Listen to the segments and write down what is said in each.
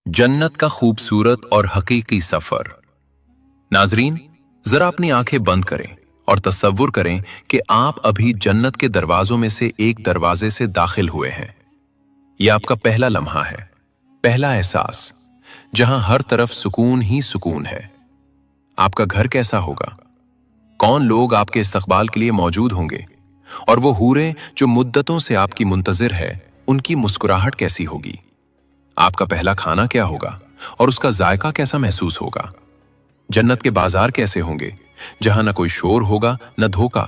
जन्नत का खूबसूरत और हकीकी सफर। नाजरीन, जरा अपनी आंखें बंद करें और तसव्वुर करें कि आप अभी जन्नत के दरवाजों में से एक दरवाजे से दाखिल हुए हैं। यह आपका पहला लम्हा है, पहला एहसास, जहां हर तरफ सुकून ही सुकून है। आपका घर कैसा होगा? कौन लोग आपके इस्तकबाल के लिए मौजूद होंगे? और वो हूरें जो मुद्दतों से आपकी मुंतजिर है, उनकी मुस्कुराहट कैसी होगी? आपका पहला खाना क्या होगा और उसका जायका कैसा महसूस होगा? जन्नत के बाजार कैसे होंगे, जहां न कोई शोर होगा न धोखा?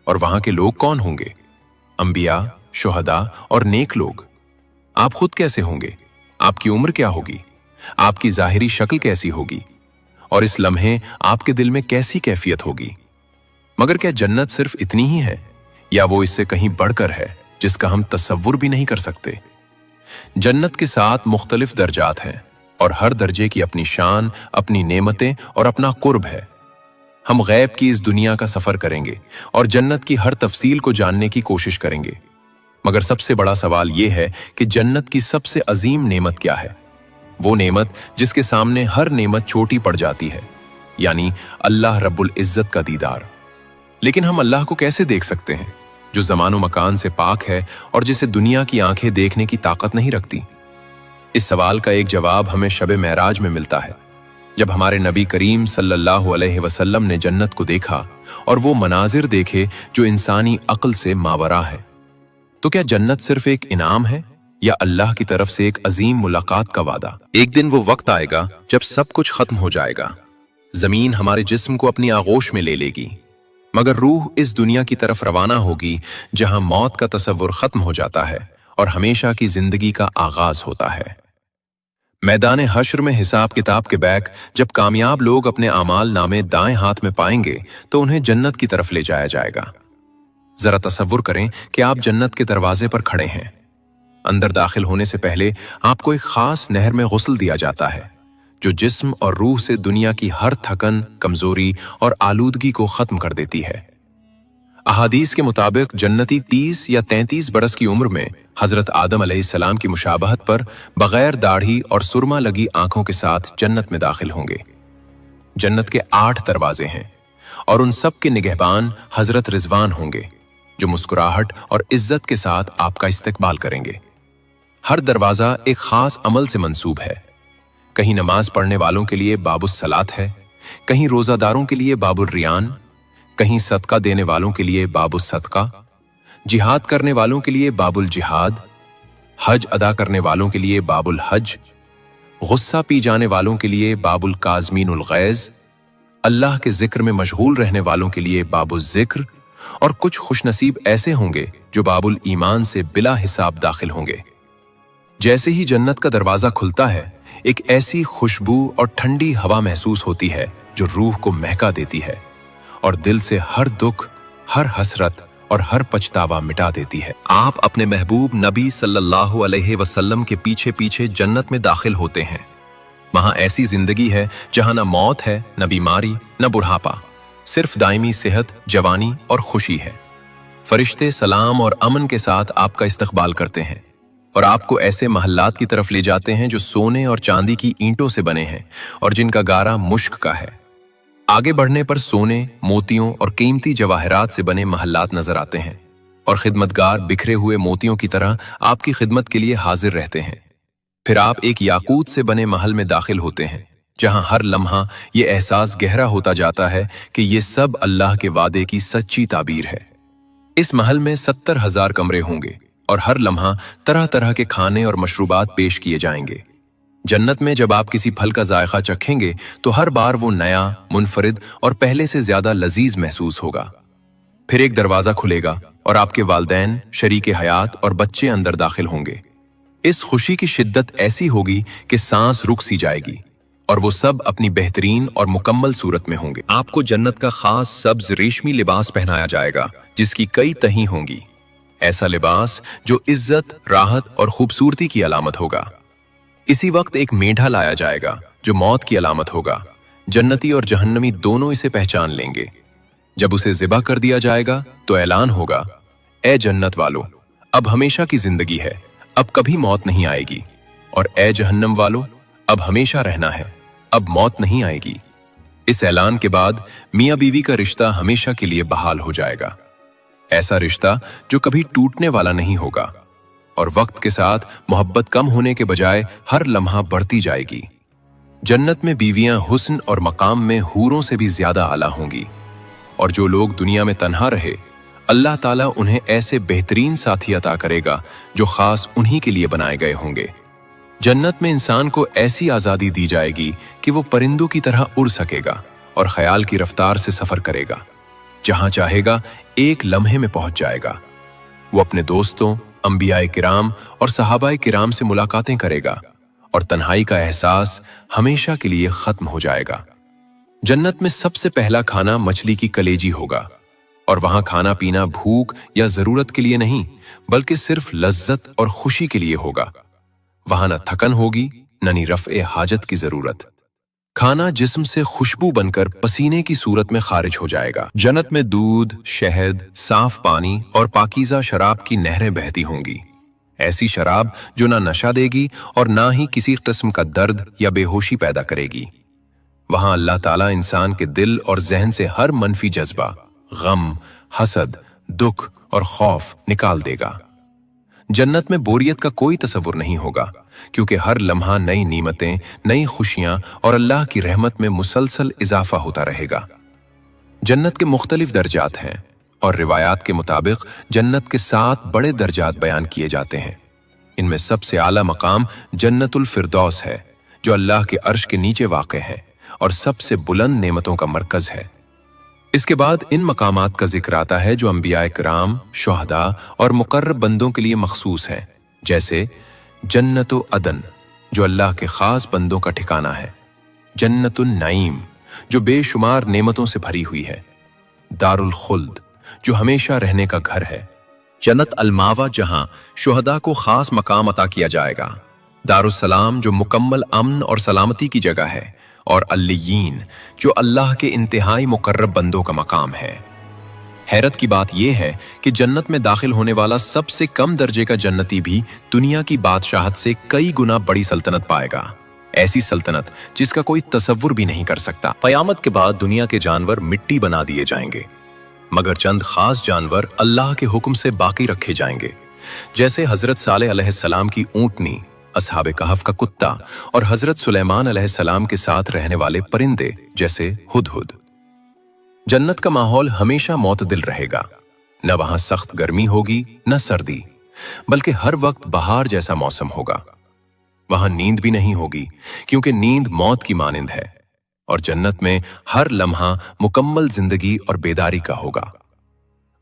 और वहां के लोग कौन होंगे? अंबिया, शुहदा और नेक लोग। आप खुद कैसे होंगे? आपकी उम्र क्या होगी? आपकी जाहिरी शक्ल कैसी होगी? और इस लम्हे आपके दिल में कैसी कैफियत होगी? मगर क्या जन्नत सिर्फ इतनी ही है, या वो इससे कहीं बढ़कर है जिसका हम तसव्वुर भी नहीं कर सकते? जन्नत के 7 मुख्तलिफ दर्जात हैं और हर दर्जे की अपनी शान, अपनी नेमतें और अपना कुर्ब है। हम गैब की इस दुनिया का सफर करेंगे और जन्नत की हर तफसील को जानने की कोशिश करेंगे। मगर सबसे बड़ा सवाल यह है कि जन्नत की सबसे अजीम नेमत क्या है? वो नेमत जिसके सामने हर नेमत छोटी पड़ जाती है, यानी अल्लाह रब्बुल इज्जत का दीदार। लेकिन हम अल्लाह को कैसे देख सकते हैं जो ज़मानो मकान से पाक है और जिसे दुनिया की आंखें देखने की ताकत नहीं रखती? इस सवाल का एक जवाब हमें शब महराज में मिलता है, जब हमारे नबी करीम सल्लल्लाहु अलैहि वसल्लम ने जन्नत को देखा और वो मनाजिर देखे जो इंसानी अक्ल से मावरा है। तो क्या जन्नत सिर्फ एक इनाम है या अल्लाह की तरफ से एक अजीम मुलाकात का वादा? एक दिन वो वक्त आएगा जब सब कुछ खत्म हो जाएगा। जमीन हमारे जिस्म को अपनी आगोश में ले लेगी, मगर रूह इस दुनिया की तरफ रवाना होगी जहां मौत का तसव्वुर खत्म हो जाता है और हमेशा की जिंदगी का आगाज होता है। मैदान हश्र में हिसाब किताब के बैग जब कामयाब लोग अपने आमाल नामे दाएं हाथ में पाएंगे तो उन्हें जन्नत की तरफ ले जाया जाएगा। जरा तसव्वुर करें कि आप जन्नत के दरवाजे पर खड़े हैं। अंदर दाखिल होने से पहले आपको एक खास नहर में गुस्ल दिया जाता है जो जिस्म और रूह से दुनिया की हर थकन, कमजोरी और आलूदगी को खत्म कर देती है। अहादीस के मुताबिक जन्नती 30 या 33 बरस की उम्र में हजरत आदम अलैहिस्सलाम की मुशाबहत पर बगैर दाढ़ी और सुरमा लगी आंखों के साथ जन्नत में दाखिल होंगे। जन्नत के 8 दरवाजे हैं और उन सब के निगहबान हजरत रिजवान होंगे जो मुस्कुराहट और इज्जत के साथ आपका इस्तकबाल करेंगे। हर दरवाजा एक खास अमल से मंसूब है। कहीं नमाज पढ़ने वालों के लिए बाबुस सलात है, कहीं रोजादारों के लिए बाबुल रियान, कहीं सदका देने वालों के लिए बाबुस सदका, जिहाद करने वालों के लिए बाबुल जिहाद, हज अदा करने वालों के लिए बाबुल हज, गुस्सा पी जाने वालों के लिए बाबुल काज़मीनुल गैज़, अल्लाह के जिक्र में मशगूल रहने वालों के लिए बाबुल जिक्र, और कुछ खुशनसीब ऐसे होंगे जो बाबुल ईमान से बिला हिसाब दाखिल होंगे। जैसे ही जन्नत का दरवाजा खुलता है, एक ऐसी खुशबू और ठंडी हवा महसूस होती है जो रूह को महका देती है और दिल से हर दुख, हर हसरत और हर पछतावा मिटा देती है। आप अपने महबूब नबी सल्लल्लाहु अलैहि वसल्लम के पीछे पीछे जन्नत में दाखिल होते हैं। वहां ऐसी जिंदगी है जहां न मौत है, न बीमारी, न बुढ़ापा, सिर्फ दायमी सेहत, जवानी और खुशी है। फरिश्ते सलाम और अमन के साथ आपका इस्तकबाल करते हैं और आपको ऐसे महल्लात की तरफ ले जाते हैं जो सोने और चांदी की ईंटों से बने हैं और जिनका गारा मुश्क का है। आगे बढ़ने पर सोने, मोतियों और कीमती जवाहरात से बने महल्लात नजर आते हैं और खिदमतगार बिखरे हुए मोतियों की तरह आपकी खिदमत के लिए हाजिर रहते हैं। फिर आप एक याकूत से बने महल में दाखिल होते हैं जहां हर लम्हा ये एहसास गहरा होता जाता है कि ये सब अल्लाह के वादे की सच्ची ताबीर है। इस महल में 70,000 कमरे होंगे और हर लम्हा तरह तरह के खाने और मशरूबात पेश किए जाएंगे। जन्नत में जब आप किसी फल का जायका चखेंगे तो हर बार वो नया, मुनफरिद और पहले से ज्यादा लजीज महसूस होगा। फिर एक दरवाजा खुलेगा और आपके वालदैन, शरीके हयात और बच्चे अंदर दाखिल होंगे। इस खुशी की शिद्दत ऐसी होगी कि सांस रुक सी जाएगी और वो सब अपनी बेहतरीन और मुकम्मल सूरत में होंगे। आपको जन्नत का खास सब्ज रेशमी लिबास पहनाया जाएगा जिसकी कई तही होंगी। ऐसा लिबास जो इज्जत, राहत और खूबसूरती की अलामत होगा। इसी वक्त एक मेढा लाया जाएगा जो मौत की अलामत होगा। जन्नती और जहन्नमी दोनों इसे पहचान लेंगे। जब उसे ज़िबा कर दिया जाएगा तो ऐलान होगा, ए जन्नत वालों, अब हमेशा की जिंदगी है, अब कभी मौत नहीं आएगी। और ए जहन्नम वालों, अब हमेशा रहना है, अब मौत नहीं आएगी। इस ऐलान के बाद मियां बीवी का रिश्ता हमेशा के लिए बहाल हो जाएगा। ऐसा रिश्ता जो कभी टूटने वाला नहीं होगा, और वक्त के साथ मोहब्बत कम होने के बजाय हर लम्हा बढ़ती जाएगी। जन्नत में बीवियां हुस्न और मकाम में हूरों से भी ज्यादा आला होंगी, और जो लोग दुनिया में तन्हा रहे, अल्लाह ताला उन्हें ऐसे बेहतरीन साथी अता करेगा जो खास उन्हीं के लिए बनाए गए होंगे। जन्नत में इंसान को ऐसी आज़ादी दी जाएगी कि वो परिंदों की तरह उड़ सकेगा और ख्याल की रफ्तार से सफर करेगा। जहां चाहेगा एक लम्हे में पहुंच जाएगा। वो अपने दोस्तों, अंबियाए किराम और सहाबाए किराम से मुलाकातें करेगा, और तन्हाई का एहसास हमेशा के लिए खत्म हो जाएगा। जन्नत में सबसे पहला खाना मछली की कलेजी होगा, और वहां खाना पीना भूख या जरूरत के लिए नहीं, बल्कि सिर्फ लज्जत और खुशी के लिए होगा। वहां न थकन होगी, न नी रफ़े हाजत की जरूरत। खाना जिस्म से खुशबू बनकर पसीने की सूरत में खारिज हो जाएगा। जन्नत में दूध, शहद, साफ पानी और पाकीज़ा शराब की नहरें बहती होंगी। ऐसी शराब जो ना नशा देगी और ना ही किसी किस्म का दर्द या बेहोशी पैदा करेगी। वहां अल्लाह ताला इंसान के दिल और जहन से हर मनफी जज्बा, गम, हसद, दुख और खौफ निकाल देगा। जन्नत में बोरियत का कोई तसव्वुर नहीं होगा, क्योंकि हर लम्हा नई नीमतें, नई खुशियां और अल्लाह की रहमत में मुसलसल इजाफा होता रहेगा। जन्नत के मुख्तलिफ दर्जात हैं, और रिवायात के मुताबिक जन्नत के 7 बड़े दर्जात बयान किए जाते हैं। इनमें सबसे आला मकाम जन्नतुल फिरदौस है, जो अल्लाह के अर्श के नीचे वाक़े है और सबसे बुलंद नेमतों का मरकज है। इसके बाद इन मकामात का जिक्र आता है जो अंबियाए किराम, शुहदा और मुकर्रब बंदों के लिए मखसूस हैं, जैसे जन्नतु अदन, जो अल्लाह के खास बंदों का ठिकाना है। जन्नतुन नईम, जो बेशुमार नेमतों से भरी हुई है। दारुल खुल्द, जो हमेशा रहने का घर है। जन्नत अलमावा, जहां शुहदा को खास मकाम अता किया जाएगा। दारुस्सलाम, जो मुकम्मल अमन और सलामती की जगह है। और अल्लियीन, जो अल्लाह के इंतहाई मुकर्रब बंदों का मकाम है। हैरत की बात यह है कि जन्नत में दाखिल होने वाला सबसे कम दर्जे का जन्नती भी दुनिया की बादशाहत से कई गुना बड़ी सल्तनत पाएगा। ऐसी सल्तनत जिसका कोई तसव्वुर भी नहीं कर सकता। क़यामत के बाद दुनिया के जानवर मिट्टी बना दिए जाएंगे, मगर चंद खास जानवर अल्लाह के हुक्म से बाकी रखे जाएंगे, जैसे हजरत सालेह अलैहिस्सलाम की ऊंटनी, असहाब कहफ का कुत्ता और हजरत सुलेमान अलैहिस्सलाम के साथ रहने वाले परिंदे जैसे हुदहुद। जन्नत का माहौल हमेशा मोतदिल रहेगा। न वहां सख्त गर्मी होगी, न सर्दी, बल्कि हर वक्त बहार जैसा मौसम होगा। वहां नींद भी नहीं होगी, क्योंकि नींद मौत की मानिंद है, और जन्नत में हर लम्हा मुकम्मल जिंदगी और बेदारी का होगा।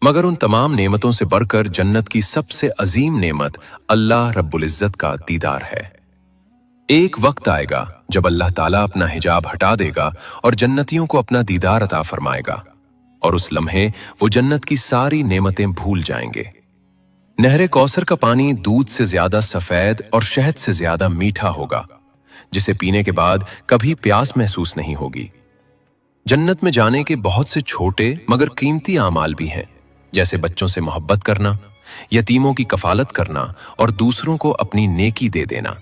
मगर उन तमाम नेमतों से बढ़कर जन्नत की सबसे अजीम नेमत अल्लाह रब्बुल इज्जत का दीदार है। एक वक्त आएगा जब अल्लाह ताला अपना हिजाब हटा देगा और जन्नतियों को अपना दीदार अता फरमाएगा, और उस लम्हे वो जन्नत की सारी नेमतें भूल जाएंगे। नहरे कौसर का पानी दूध से ज्यादा सफेद और शहद से ज्यादा मीठा होगा, जिसे पीने के बाद कभी प्यास महसूस नहीं होगी। जन्नत में जाने के बहुत से छोटे मगर कीमती आमाल भी हैं, जैसे बच्चों से मोहब्बत करना, यतीमों की कफालत करना और दूसरों को अपनी नेकी दे देना।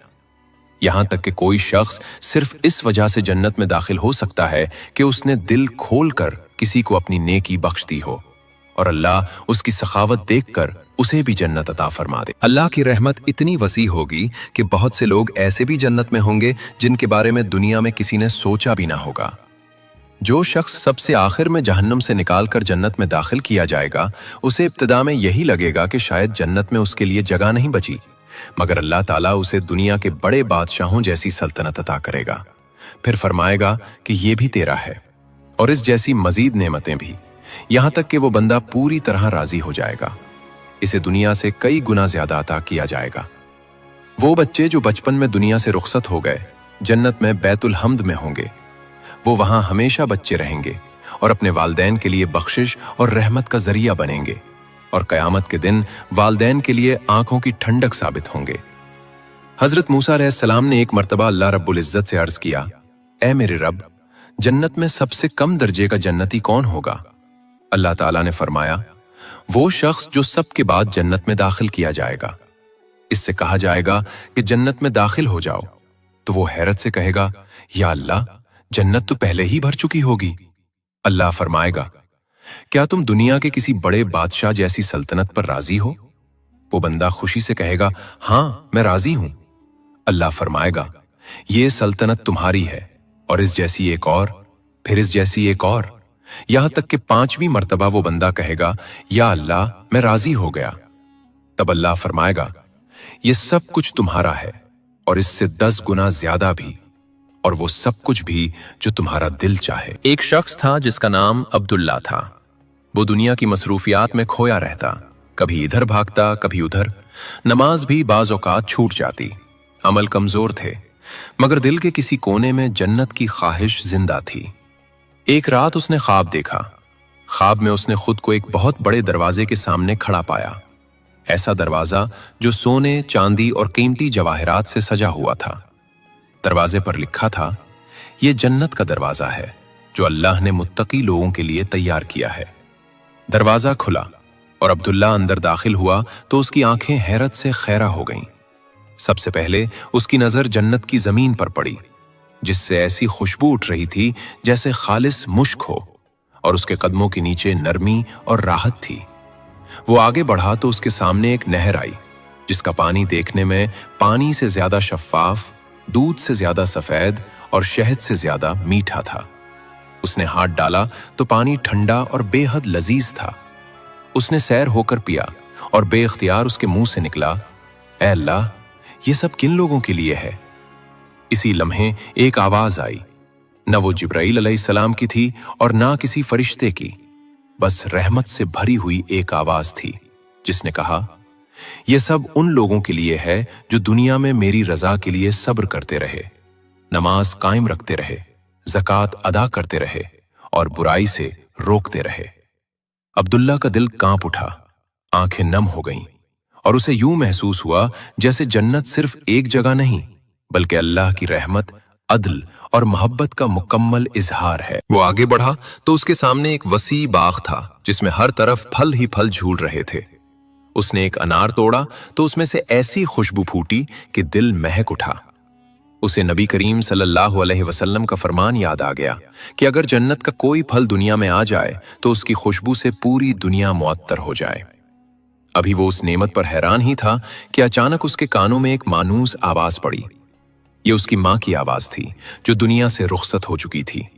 यहां तक कि कोई शख्स सिर्फ इस वजह से जन्नत में दाखिल हो सकता है कि उसने दिल खोलकर किसी को अपनी नेकी बख्श दी हो, और अल्लाह उसकी सखावत देखकर उसे भी जन्नत अता फरमा दे। अल्लाह की रहमत इतनी वसी होगी कि बहुत से लोग ऐसे भी जन्नत में होंगे जिनके बारे में दुनिया में किसी ने सोचा भी ना होगा। जो शख्स सबसे आखिर में जहन्नम से निकालकर जन्नत में दाखिल किया जाएगा, उसे इब्तिदा में यही लगेगा कि शायद जन्नत में उसके लिए जगह नहीं बची, मगर अल्लाह ताला उसे दुनिया के बड़े बादशाहों जैसी सल्तनत अता करेगा। फिर फरमाएगा कि ये भी तेरा है, और इस जैसी मजीद नेमतें भी, यहां तक कि वो बंदा पूरी तरह राजी हो जाएगा। इसे दुनिया से कई गुना ज्यादा अता किया जाएगा। वो बच्चे जो बचपन में दुनिया से रुखसत हो गए, जन्नत में बैतुल हम्द में होंगे। वो वहां हमेशा बच्चे रहेंगे और अपने वालदैन के लिए बख्शिश और रहमत का जरिया बनेंगे, और क़यामत के दिन वालदैन के लिए आंखों की ठंडक साबित होंगे। हजरत मूसा अलैहिस्सलाम ने एक मर्तबा अल्लाह रब्बुल इज्जत से अर्ज किया, ए मेरे रब, जन्नत में सबसे कम दर्जे का जन्नती कौन होगा? अल्लाह ताला ने फरमाया, वो शख्स जो सबके बाद जन्नत में दाखिल किया जाएगा। इससे कहा जाएगा कि जन्नत में दाखिल हो जाओ, तो वो हैरत से कहेगा, या अल्लाह, जन्नत तो पहले ही भर चुकी होगी। अल्लाह फरमाएगा, क्या तुम दुनिया के किसी बड़े बादशाह जैसी सल्तनत पर राजी हो? वो बंदा खुशी से कहेगा, हाँ मैं राजी हूं। अल्लाह फरमाएगा, ये सल्तनत तुम्हारी है, और इस जैसी एक और, फिर इस जैसी एक और, यहां तक कि 5वीं मर्तबा वो बंदा कहेगा, या अल्लाह, मैं राजी हो गया। तब अल्लाह फरमाएगा, ये सब कुछ तुम्हारा है, और इससे 10 गुना ज्यादा भी, और वो सब कुछ भी जो तुम्हारा दिल चाहे। एक शख्स था जिसका नाम अब्दुल्ला था। वो दुनिया की मसरूफियात में खोया रहता, कभी इधर भागता कभी उधर। नमाज भी बाज औकात छूट जाती। अमल कमजोर थे, मगर दिल के किसी कोने में जन्नत की ख्वाहिश जिंदा थी। एक रात उसने ख्वाब देखा। ख्वाब में उसने खुद को एक बहुत बड़े दरवाजे के सामने खड़ा पाया। ऐसा दरवाजा जो सोने, चांदी और कीमती जवाहरात से सजा हुआ था। दरवाजे पर लिखा था, यह जन्नत का दरवाजा है जो अल्लाह ने मुत्तकी लोगों के लिए तैयार किया है। दरवाजा खुला और अब्दुल्ला अंदर दाखिल हुआ तो उसकी आंखें हैरत से खैरा हो गईं। सबसे पहले उसकी नजर जन्नत की जमीन पर पड़ी, जिससे ऐसी खुशबू उठ रही थी जैसे खालिस मुश्क हो, और उसके कदमों के नीचे नरमी और राहत थी। वो आगे बढ़ा तो उसके सामने एक नहर आई, जिसका पानी देखने में पानी से ज्यादा शफ्फाफ, दूध से ज्यादा सफेद और शहद से ज्यादा मीठा था। उसने हाथ डाला तो पानी ठंडा और बेहद लजीज था। उसने सैर होकर पिया और बेख्तियार उसके मुंह से निकला, ऐ अल्लाह, ये सब किन लोगों के लिए है? इसी लम्हे एक आवाज आई। न वो जिब्राइल अलैहिस्सलाम की थी और ना किसी फरिश्ते की, बस रहमत से भरी हुई एक आवाज थी, जिसने कहा, ये सब उन लोगों के लिए है जो दुनिया में मेरी रजा के लिए सब्र करते रहे, नमाज कायम रखते रहे, ज़कात अदा करते रहे और बुराई से रोकते रहे। अब्दुल्ला का दिल कांप उठा, आंखें नम हो गईं और उसे यूं महसूस हुआ जैसे जन्नत सिर्फ एक जगह नहीं, बल्कि अल्लाह की रहमत, अदल और मोहब्बत का मुकम्मल इजहार है। वो आगे बढ़ा तो उसके सामने एक वसी बाग था, जिसमें हर तरफ फल ही फल झूल रहे थे। उसने एक अनार तोड़ा तो उसमें से ऐसी खुशबू फूटी कि दिल महक उठा। उसे नबी करीम सल्लल्लाहु अलैहि वसल्लम का फरमान याद आ गया कि अगर जन्नत का कोई फल दुनिया में आ जाए तो उसकी खुशबू से पूरी दुनिया मुअत्तर हो जाए। अभी वो उस नेमत पर हैरान ही था कि अचानक उसके कानों में एक मानूस आवाज पड़ी। ये उसकी माँ की आवाज थी, जो दुनिया से रुखसत हो चुकी थी।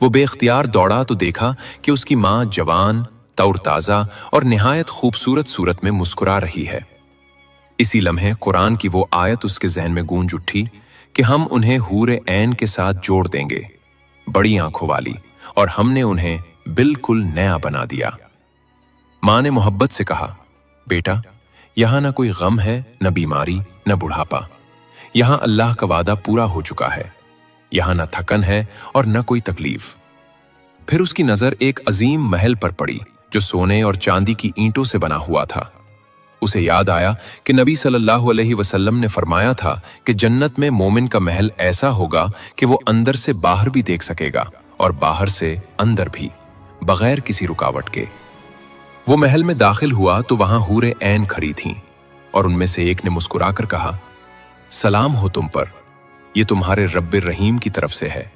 वो बेख्तियार दौड़ा तो देखा कि उसकी माँ जवान, तौरताजा और निहायत खूबसूरत सूरत में मुस्कुरा रही है। इसी लम्हे कुरान की वो आयत उसके जहन में गूंज उठी कि हम उन्हें हूर ऐन के साथ जोड़ देंगे, बड़ी आंखों वाली, और हमने उन्हें बिल्कुल नया बना दिया। माँ ने मोहब्बत से कहा, बेटा, यहां ना कोई गम है, न बीमारी, न बुढ़ापा। यहां अल्लाह का वादा पूरा हो चुका है। यहां न थकन है और न कोई तकलीफ। फिर उसकी नजर एक अजीम महल पर पड़ी, जो सोने और चांदी की ईंटों से बना हुआ था। उसे याद आया कि नबी सल्लल्लाहु अलैहि वसल्लम ने फरमाया था कि जन्नत में मोमिन का महल ऐसा होगा कि वो अंदर से बाहर भी देख सकेगा और बाहर से अंदर भी, बगैर किसी रुकावट के। वो महल में दाखिल हुआ तो वहां हूरे ऐन खड़ी थीं, और उनमें से एक ने मुस्कुराकर कहा, सलाम हो तुम पर, ये तुम्हारे रब्बिर रहीम की तरफ से है।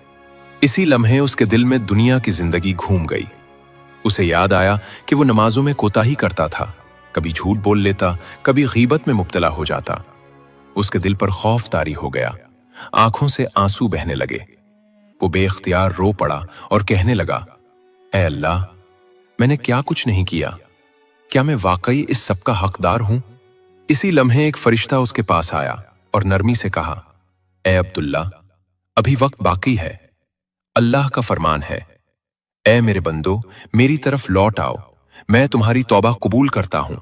इसी लम्हे उसके दिल में दुनिया की जिंदगी घूम गई। उसे याद आया कि वो नमाजों में कोताही करता था, कभी झूठ बोल लेता, कभी गीबत में मुब्तला हो जाता। उसके दिल पर खौफ तारी हो गया, आंखों से आंसू बहने लगे। वो बेख्तियार रो पड़ा और कहने लगा, ऐ अल्लाह, मैंने क्या कुछ नहीं किया? क्या मैं वाकई इस सब का हकदार हूं? इसी लम्हे एक फरिश्ता उसके पास आया और नरमी से कहा, ऐ अब्दुल्ला, अभी वक्त बाकी है। अल्लाह का फरमान है, ऐ मेरे बंदो, मेरी तरफ लौट आओ, मैं तुम्हारी तौबा कबूल करता हूं,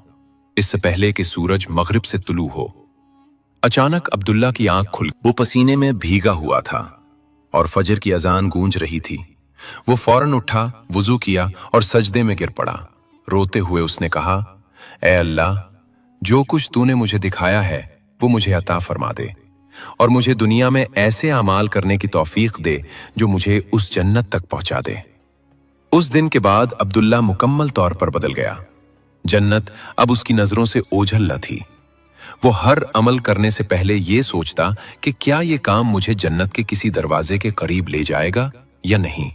इससे पहले कि सूरज मगरिब से तुलू हो। अचानक अब्दुल्ला की आंख खुल, वो पसीने में भीगा हुआ था और फजर की अजान गूंज रही थी। वो फौरन उठा, वुजू किया और सजदे में गिर पड़ा। रोते हुए उसने कहा, ऐ अल्लाह, जो कुछ तूने मुझे दिखाया है वो मुझे अता फरमा दे, और मुझे दुनिया में ऐसे अमाल करने की तौफीक दे जो मुझे उस जन्नत तक पहुंचा दे। उस दिन के बाद अब्दुल्ला मुकम्मल तौर पर बदल गया। जन्नत अब उसकी नजरों से ओझल न थी। वो हर अमल करने से पहले ये सोचता कि क्या ये काम मुझे जन्नत के किसी दरवाजे के करीब ले जाएगा या नहीं।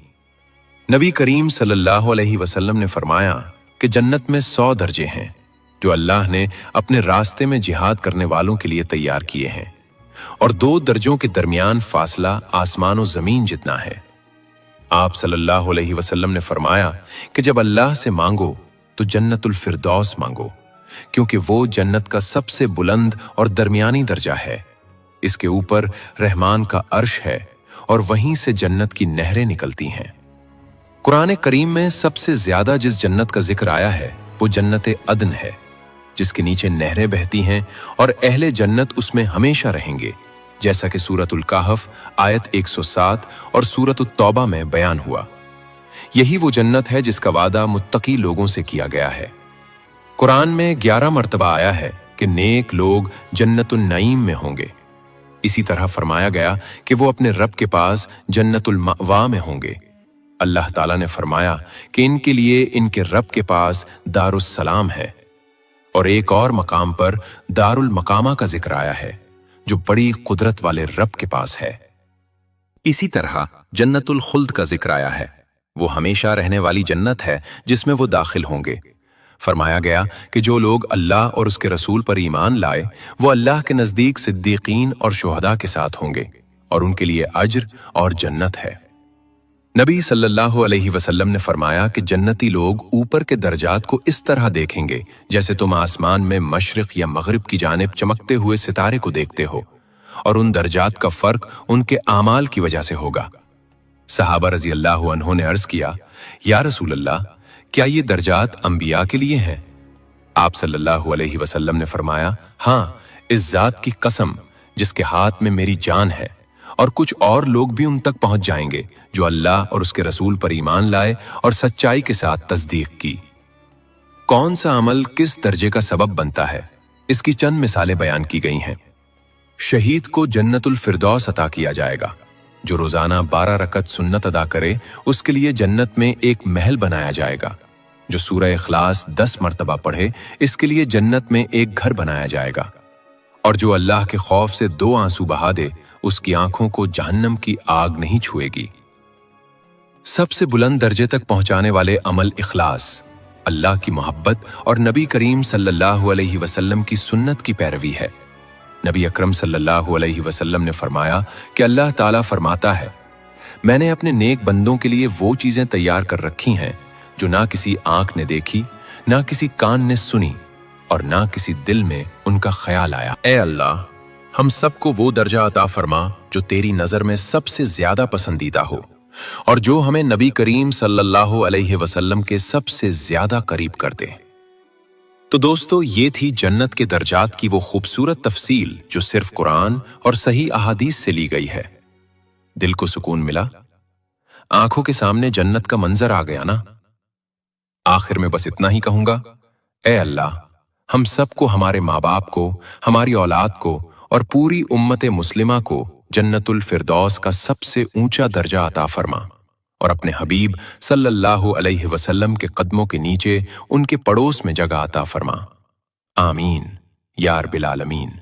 नबी करीम सल्लल्लाहु अलैहि वसल्लम ने फरमाया कि जन्नत में 100 दर्जे हैं जो अल्लाह ने अपने रास्ते में जिहाद करने वालों के लिए तैयार किए हैं, और 2 दर्जों के दरमियान फासला आसमान और जमीन जितना है। आप सल्लल्लाहु अलैहि वसल्लम ने फरमाया कि जब अल्लाह से मांगो तो जन्नतुल फिरदौस मांगो, क्योंकि वो जन्नत का सबसे बुलंद और दरमियानी दर्जा है। इसके ऊपर रहमान का अर्श है और वहीं से जन्नत की नहरें निकलती हैं। कुरान करीम में सबसे ज्यादा जिस जन्नत का जिक्र आया है वो जन्नत अदन है, जिसके नीचे नहरें बहती हैं और अहले जन्नत उसमें हमेशा रहेंगे, जैसा कि सूरतुल कहफ आयत 107 और सूरतुत तौबा में बयान हुआ। यही वो जन्नत है जिसका वादा मुत्तकी लोगों से किया गया है। कुरान में 11 मर्तबा आया है कि नेक लोग जन्नतुल नईम में होंगे। इसी तरह फरमाया गया कि वो अपने रब के पास जन्नतुल मअवा में होंगे। अल्लाह ताला ने फरमाया कि इनके लिए इनके रब के पास दारुस सलाम है, और एक और मकाम पर दारुल मकामा का जिक्र आया है जो बड़ी कुदरत वाले रब के पास है। इसी तरह जन्नतुल खुल्द का जिक्र आया है। वो हमेशा रहने वाली जन्नत है जिसमें वो दाखिल होंगे। फरमाया गया कि जो लोग अल्लाह और उसके रसूल पर ईमान लाए वो अल्लाह के नजदीक सिद्दीकीन और शुहदा के साथ होंगे, और उनके लिए अज्र और जन्नत है। नबी सल्लल्लाहु अलैहि वसल्लम ने फरमाया कि जन्नती लोग ऊपर के दर्जात को इस तरह देखेंगे जैसे तुम आसमान में मशरिक या मगरिब की जानिब चमकते हुए सितारे को देखते हो, और उन दर्जात का फर्क उनके आमाल की वजह से होगा। सहाबा रजी अल्लाह अन्हों ने अर्ज किया, या रसूल अल्लाह, क्या ये दर्जात अंबिया के लिए हैं? आप सल्लल्लाहु अलैहि वसल्लम ने फरमाया, हाँ, इस जात की कसम जिसके हाथ में मेरी जान है, और कुछ और लोग भी उन तक पहुंच जाएंगे जो अल्लाह और उसके रसूल पर ईमान लाए और सच्चाई के साथ तस्दीक की। कौन सा अमल किस दर्जे का सबब बनता है, इसकी चंद मिसालें बयान की गई हैं। शहीद को जन्नतुल फिरदौस अता किया जाएगा। जो रोजाना 12 रकत सुन्नत अदा करे उसके लिए जन्नत में एक महल बनाया जाएगा। जो सूरह इखलास 10 मर्तबा पढ़े इसके लिए जन्नत में एक घर बनाया जाएगा। और जो अल्लाह के खौफ से 2 आंसू बहा दे उसकी आंखों को जहन्नम की आग नहीं छुएगी। सबसे बुलंद दर्जे तक पहुंचाने वाले अमल इखलास, अल्लाह की मोहब्बत और नबी करीम सल्लल्लाहु अलैहि वसल्लम की सुन्नत की पैरवी है। नबी अकरम सल्लल्लाहु अलैहि वसल्लम ने फरमाया कि अल्लाह ताला फरमाता है, मैंने अपने नेक बंदों के लिए वो चीजें तैयार कर रखी हैं जो ना किसी आंख ने देखी, ना किसी कान ने सुनी, और ना किसी दिल में उनका ख्याल आया। ए अल्लाह, हम सबको वो दर्जा अता फरमा जो तेरी नजर में सबसे ज्यादा पसंदीदा हो, और जो हमें नबी करीम सल्लल्लाहु अलैहि वसल्लम के सबसे ज्यादा करीब कर दे। तो दोस्तों, ये थी जन्नत के दर्जात की वो खूबसूरत तफसील जो सिर्फ कुरान और सही अहादीस से ली गई है। दिल को सुकून मिला, आंखों के सामने जन्नत का मंजर आ गया ना। आखिर में बस इतना ही कहूंगा, ए अल्लाह, हम सबको, हमारे माँ बाप को, हमारी औलाद को और पूरी उम्मत मुस्लिमा को जन्नतुल फिरदौस का सबसे ऊंचा दर्जा अता फरमा, और अपने हबीब सल्लल्लाहु अलैहि वसल्लम के कदमों के नीचे उनके पड़ोस में जगह अता फरमा। आमीन या रब्बिल आलमीन।